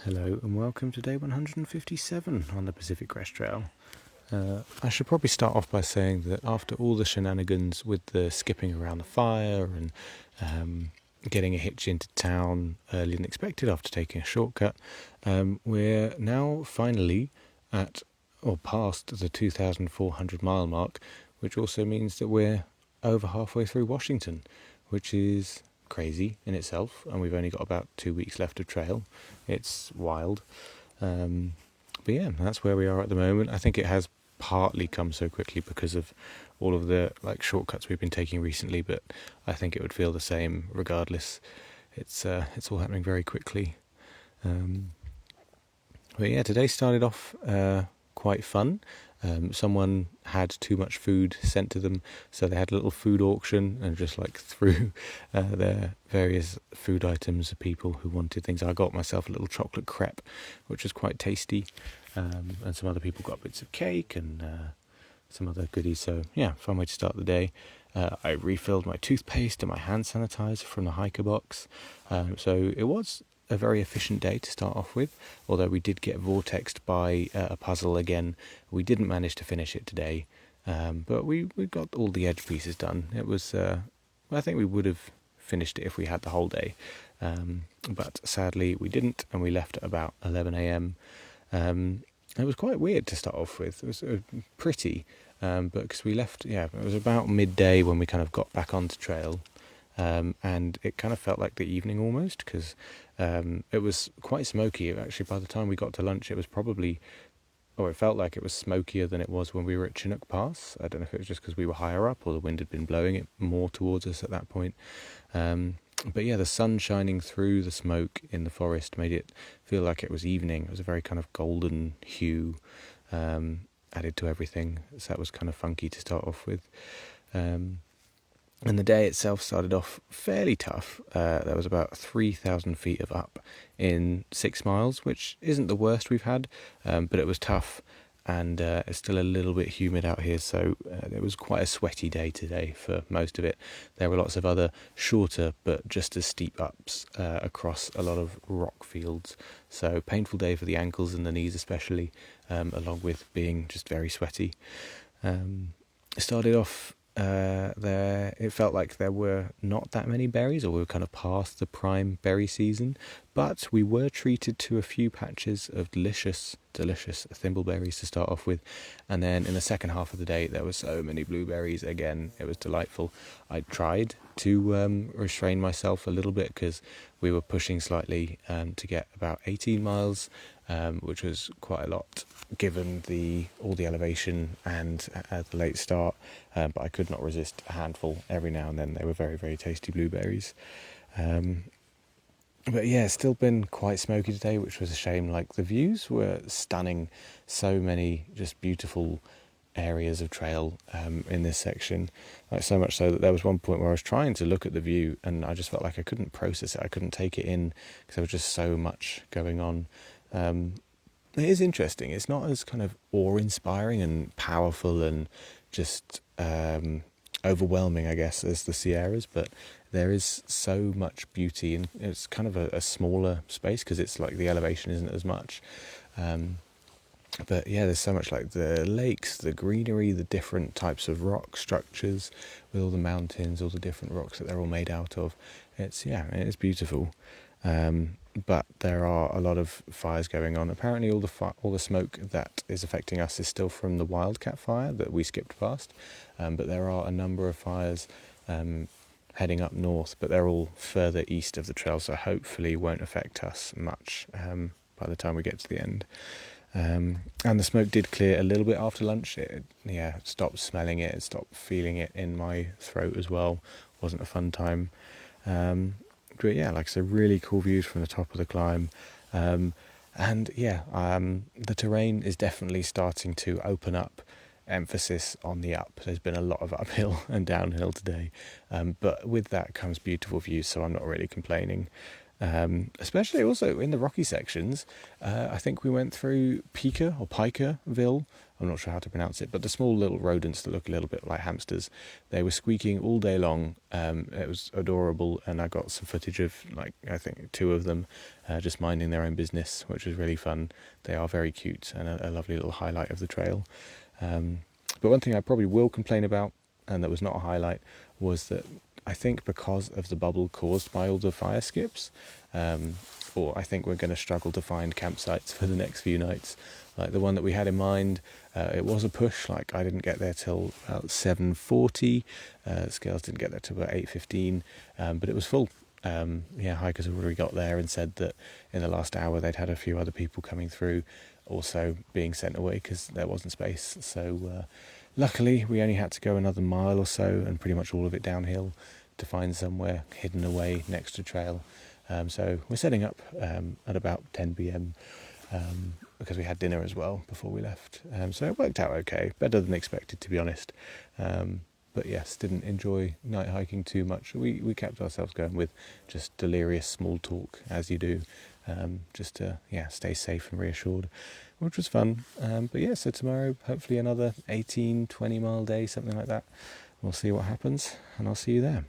Hello and welcome to day 157 on the Pacific Crest Trail. I should probably start off by saying that after all the shenanigans with the skipping around the fire and getting a hitch into town earlier than expected after taking a shortcut, we're now finally at or past the 2,400 mile mark, which also means that we're over halfway through Washington, which is crazy in itself, and we've only got about 2 weeks left of trail. It's wild, but yeah, that's where we are at the moment. I think it has partly come so quickly because of all of the shortcuts we've been taking recently, but I think it would feel the same regardless. It's all happening very quickly. But yeah, today started off quite fun. Someone had too much food sent to them, so they had a little food auction and just threw their various food items to people who wanted things. I got myself a little chocolate crepe, which was quite tasty, and some other people got bits of cake and some other goodies. So yeah, fun way to start the day. I refilled my toothpaste and my hand sanitizer from the hiker box, so it was a very efficient day to start off with, although we did get vortexed by a puzzle again. We didn't manage to finish it today, but we got all the edge pieces done. It was, I think we would have finished it if we had the whole day, but sadly we didn't, and we left at about 11 a.m. It was quite weird to start off with. It was pretty, but because we left, it was about midday when we kind of got back onto trail. And it kind of felt like the evening almost, because it was quite smoky. Actually, by the time we got to lunch, it felt like it was smokier than it was when we were at Chinook Pass. I don't know if it was just because we were higher up or the wind had been blowing it more towards us at that point. But yeah, the sun shining through the smoke in the forest made it feel like it was evening. It was a very kind of golden hue added to everything, so that was kind of funky to start off with. And the day itself started off fairly tough. There was about 3,000 feet of up in 6 miles, which isn't the worst we've had, but it was tough, and it's still a little bit humid out here, so it was quite a sweaty day today for most of it. There were lots of other shorter but just as steep ups across a lot of rock fields, so painful day for the ankles and the knees especially, along with being just very sweaty. It started off it felt like there were not that many berries, or we were kind of past the prime berry season, but we were treated to a few patches of delicious thimbleberries to start off with, and then in the second half of the day there were so many blueberries. Again, it was delightful. I tried to restrain myself a little bit because we were pushing slightly to get about 18 miles, which was quite a lot given all the elevation and the late start, but I could not resist a handful every now and then. They were very, very tasty blueberries. But yeah, it's still been quite smoky today, which was a shame. The views were stunning. So many just beautiful areas of trail in this section. So much so that there was one point where I was trying to look at the view and I just felt like I couldn't process it. I couldn't take it in because there was just so much going on. It is interesting. It's not as kind of awe-inspiring and powerful and just overwhelming, I guess, as the Sierras, but there is so much beauty, and it's kind of a smaller space because it's the elevation isn't as much. But yeah, there's so much the lakes, the greenery, the different types of rock structures with all the mountains, all the different rocks that they're all made out of. It's beautiful. But there are a lot of fires going on. Apparently all the smoke that is affecting us is still from the wildcat fire that we skipped past, but there are a number of fires heading up north, but they're all further east of the trail, so hopefully won't affect us much by the time we get to the end. And the smoke did clear a little bit after lunch. It stopped smelling it, stopped feeling it in my throat as well. Wasn't a fun time. But yeah, really cool views from the top of the climb. The terrain is definitely starting to open up. Emphasis on the up. There's been a lot of uphill and downhill today, but with that comes beautiful views, so I'm not really complaining. Especially also in the rocky sections. I think we went through Pikerville. I'm not sure how to pronounce it, but the small little rodents that look a little bit like hamsters, they were squeaking all day long. It was adorable, and I got some footage of, like, I think 2 of them just minding their own business, which was really fun. They are very cute and a lovely little highlight of the trail. But one thing I probably will complain about, and that was not a highlight, was that I think because of the bubble caused by all the fire skips, or I think we're going to struggle to find campsites for the next few nights. Like the one that we had in mind, it was a push. Like, I didn't get there till about 7:40. Scales didn't get there till about 8:15, but it was full. Hikers had already got there and said that in the last hour they'd had a few other people coming through, also being sent away because there wasn't space. So luckily we only had to go another mile or so, and pretty much all of it downhill, to find somewhere hidden away next to trail. So we're setting up at about 10 p.m. Because we had dinner as well before we left. So it worked out okay, better than expected, to be honest. But yes, didn't enjoy night hiking too much. We kept ourselves going with just delirious small talk, as you do, just to stay safe and reassured, which was fun. So tomorrow, hopefully another 18, 20 mile day, something like that. We'll see what happens, and I'll see you there.